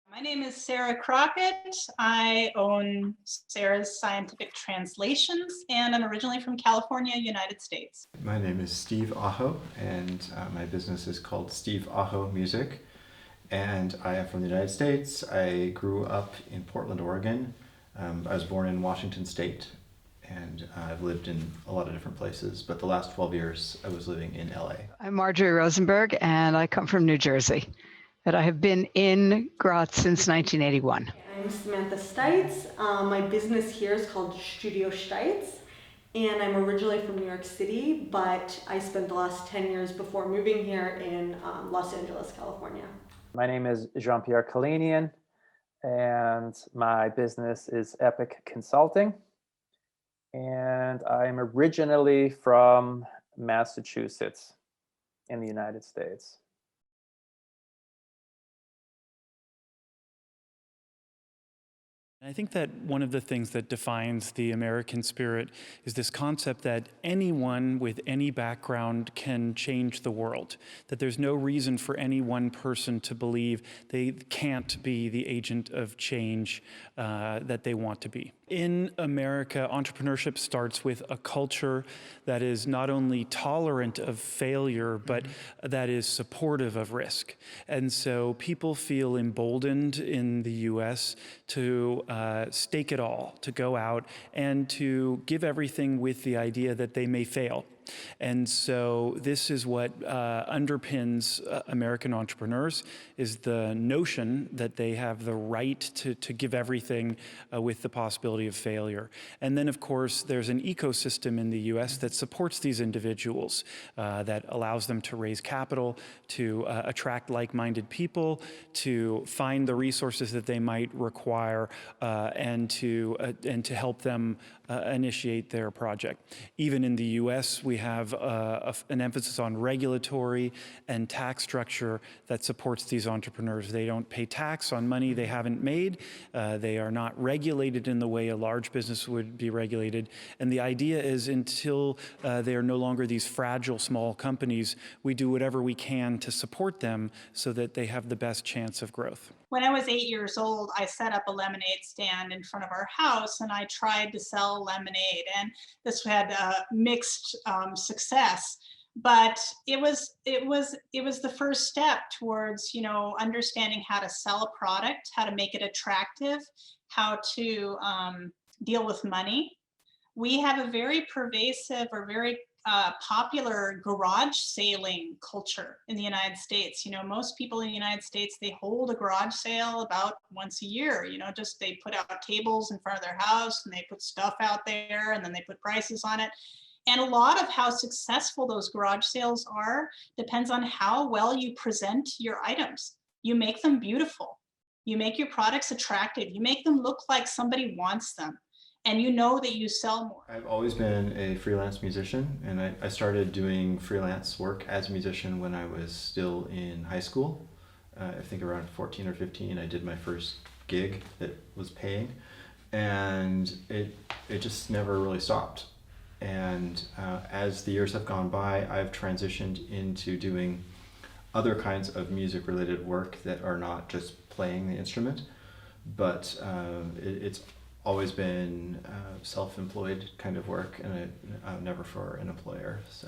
My name is Sarah Crockett. I own Sarah's Scientific Translations, and I'm originally from California, United States. My name is Steve Aho, and my business is called Steve Aho Music. And I am from the United States. I grew up in Portland, Oregon. I was born in Washington State, and I've lived in a lot of different places, but the last 12 years I was living in LA. I'm Marjorie Rosenberg, and I come from New Jersey. But I have been in Graz since 1981. I'm Samantha Stites. My business here is called Studio Stites, and I'm originally from New York City, but I spent the last 10 years before moving here in Los Angeles, California. My name is Jean-Pierre Kalinian, and my business is Epic Consulting. And I'm originally from Massachusetts in the United States. I think that one of the things that defines the American spirit is this concept that anyone with any background can change the world, that there's no reason for any one person to believe they can't be the agent of change that they want to be. In America, entrepreneurship starts with a culture that is not only tolerant of failure, but that is supportive of risk. And so people feel emboldened in the US to stake it all, to go out and to give everything with the idea that they may fail. And so this is what underpins American entrepreneurs, is the notion that they have the right to give everything with the possibility of failure. And then, of course, there's an ecosystem in the US that supports these individuals, that allows them to raise capital, to attract like-minded people, to find the resources that they might require, and to help them initiate their project. Even in the US, we have an emphasis on regulatory and tax structure that supports these entrepreneurs. They don't pay tax on money they haven't made. They are not regulated in the way a large business would be regulated. And the idea is, until they are no longer these fragile small companies, we do whatever we can to support them so that they have the best chance of growth. When I was 8 years old, I set up a lemonade stand in front of our house, and I tried to sell lemonade, and this had mixed success. But it was the first step towards, understanding how to sell a product, how to make it attractive, how to deal with money. We have a very pervasive or very popular garage sailing culture in the United States. Most people in the United States, they hold a garage sale about once a year. Just they put out tables in front of their house and they put stuff out there and then they put prices on it. And a lot of how successful those garage sales are depends on how well you present your items. You make them beautiful. You make your products attractive. You make them look like somebody wants them. And that you sell more. I've always been a freelance musician, and I started doing freelance work as a musician when I was still in high school. I think around 14 or 15, I did my first gig that was paying, and it just never really stopped. And as the years have gone by, I've transitioned into doing other kinds of music-related work that are not just playing the instrument, but it's always been self-employed kind of work, and never for an employer. So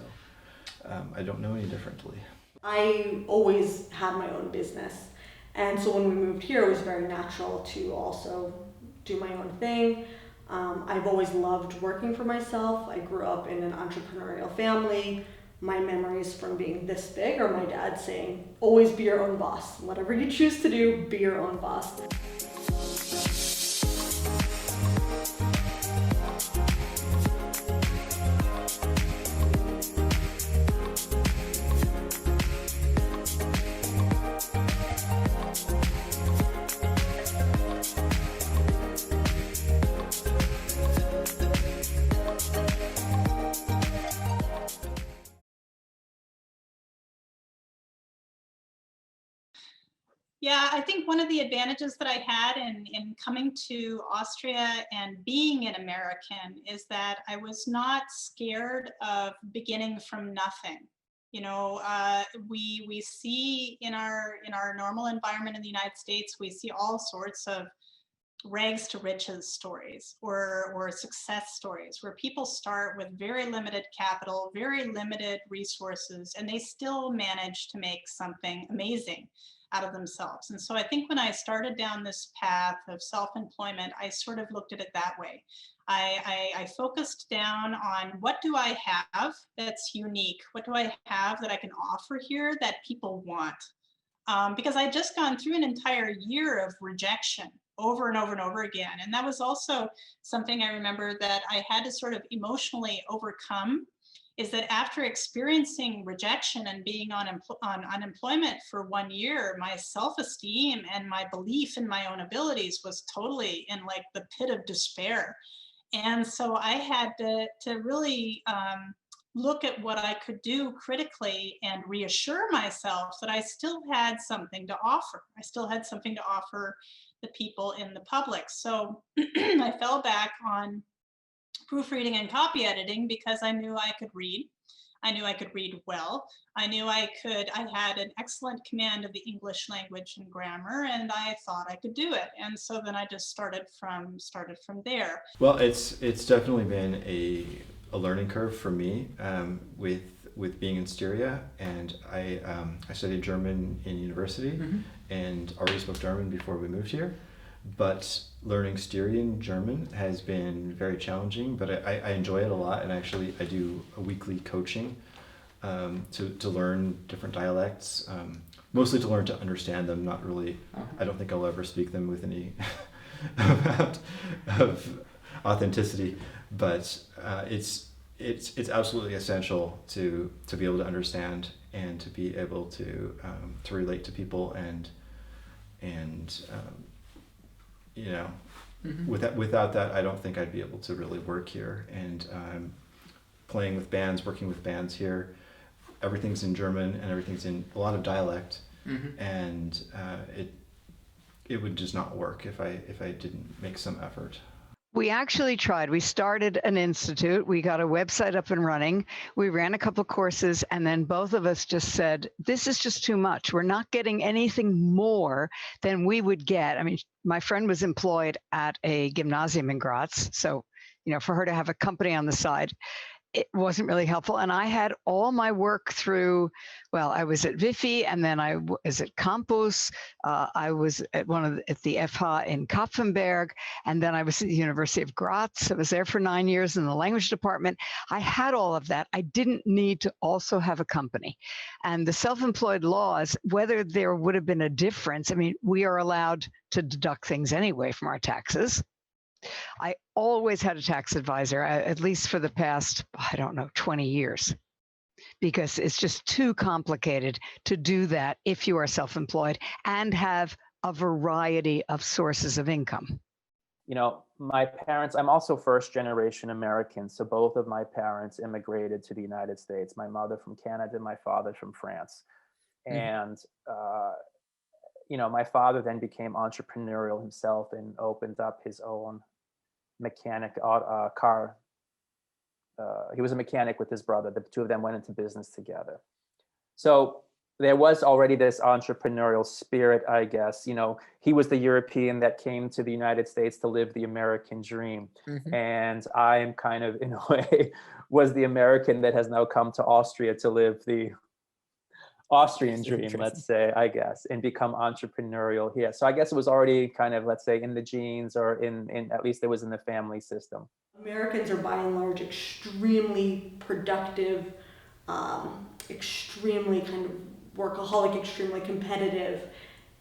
I don't know any differently. I always had my own business, and so when we moved here, it was very natural to also do my own thing. I've always loved working for myself. I grew up in an entrepreneurial family. My memories from being this big are my dad saying, always be your own boss. Whatever you choose to do, be your own boss. Yeah, I think one of the advantages that I had in coming to Austria and being an American is that I was not scared of beginning from nothing. You know, we see in our normal environment in the United States, we see all sorts of rags to riches stories or success stories where people start with very limited capital, very limited resources, and they still manage to make something amazing out of themselves. And so I think when I started down this path of self-employment, I sort of looked at it that way. I focused down on what do I have that's unique? What do I have that I can offer here that people want? Because I'd just gone through an entire year of rejection over and over and over again. And that was also something I remember that I had to sort of emotionally overcome, is that after experiencing rejection and being on unemployment for 1 year, my self-esteem and my belief in my own abilities was totally in like the pit of despair. And so I had to really look at what I could do critically and reassure myself that I still had something to offer. I still had something to offer the people in the public. So I fell back on proofreading and copy editing because I knew I could read. I knew I could read well. I knew I had an excellent command of the English language and grammar, and I thought I could do it. And so then I just started from there. Well, it's definitely been a learning curve for me with being in Styria, and I studied German in university and already spoke German before we moved here. But learning Styrian German has been very challenging, but I enjoy it a lot, and actually I do a weekly coaching to learn different dialects, mostly to learn to understand them, not really, I don't think I'll ever speak them with any amount of authenticity, but it's absolutely essential to be able to understand and to be able to relate to people and you know, without that, I don't think I'd be able to really work here. And playing with bands, working with bands here, everything's in German and everything's in a lot of dialect, and it would just not work if I didn't make some effort. We actually tried. We started an institute. We got a website up and running. We ran a couple courses, and then both of us just said, this is just too much. We're not getting anything more than we would get. I mean, my friend was employed at a gymnasium in Graz. So, you know, for her to have a company on the side, it wasn't really helpful. And I had all my work through, well, I was at Vifi, and then I was at Campus. I was at at the FH in Kapfenberg, and then I was at the University of Graz. I was there for 9 years in the language department. I had all of that. I didn't need to also have a company. And the self-employed laws, whether there would have been a difference, I mean, we are allowed to deduct things anyway from our taxes. I always had a tax advisor, at least for the past, 20 years, because it's just too complicated to do that if you are self-employed and have a variety of sources of income. You know, my parents, I'm also first generation American. So both of my parents immigrated to the United States, my mother from Canada, my father from France. And, you know, my father then became entrepreneurial himself and opened up his own mechanic car. He was a mechanic with his brother. The two of them went into business together. So there was already this entrepreneurial spirit, I guess. You know, he was the European that came to the United States to live the American dream. And I am kind of, in a way, was the American that has now come to Austria to live the Austrian dream, let's say, I guess, and become entrepreneurial here. So I guess it was already kind of, let's say, in the genes, or in at least it was in the family system. Americans are by and large extremely productive, extremely kind of workaholic, extremely competitive,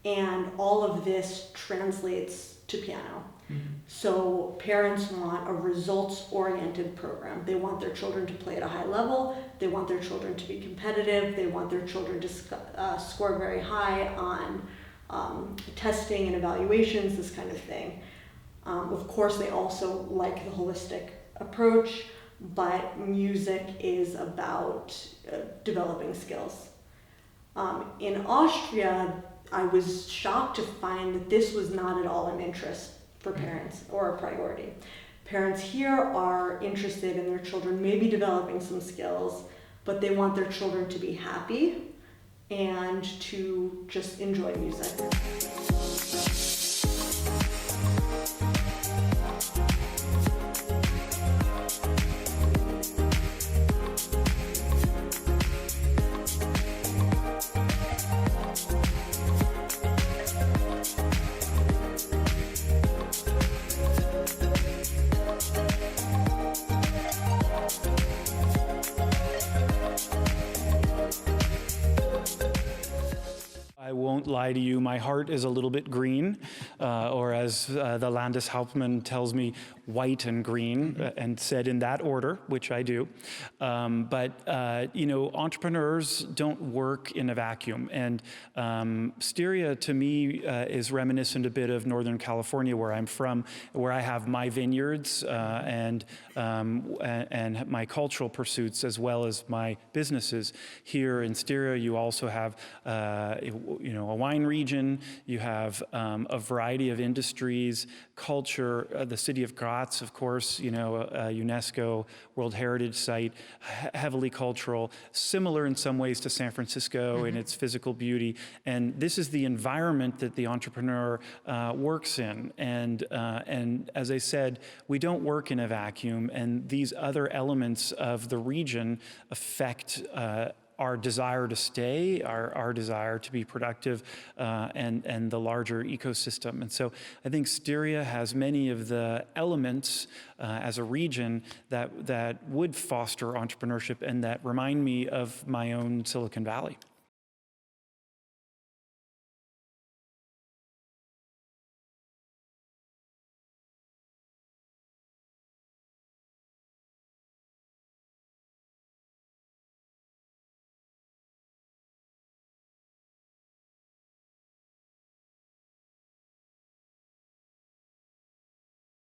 and all of this translates to piano. So parents want a results-oriented program. They want their children to play at a high level. They want their children to be competitive. They want their children to score very high on testing and evaluations, this kind of thing. Of course, they also like the holistic approach, but music is about developing skills. In Austria, I was shocked to find that this was not at all an interest for parents or a priority. Parents here are interested in their children maybe developing some skills, but they want their children to be happy and to just enjoy music. I won't lie to you, my heart is a little bit green, or as the Landeshauptmann tells me, white and green, and said in that order, which I do. But you know, entrepreneurs don't work in a vacuum. And Styria, to me, is reminiscent a bit of Northern California, where I'm from, where I have my vineyards and my cultural pursuits, as well as my businesses. Here in Styria, you also have you know, a wine region, you have a variety of industries, culture, the city of Graz, of course, you know, a UNESCO World Heritage Site, heavily cultural, similar in some ways to San Francisco in its physical beauty. And this is the environment that the entrepreneur works in. And as I said, we don't work in a vacuum, and these other elements of the region affect our desire to stay, our desire to be productive, and the larger ecosystem. And so I think Styria has many of the elements as a region that would foster entrepreneurship and that remind me of my own Silicon Valley.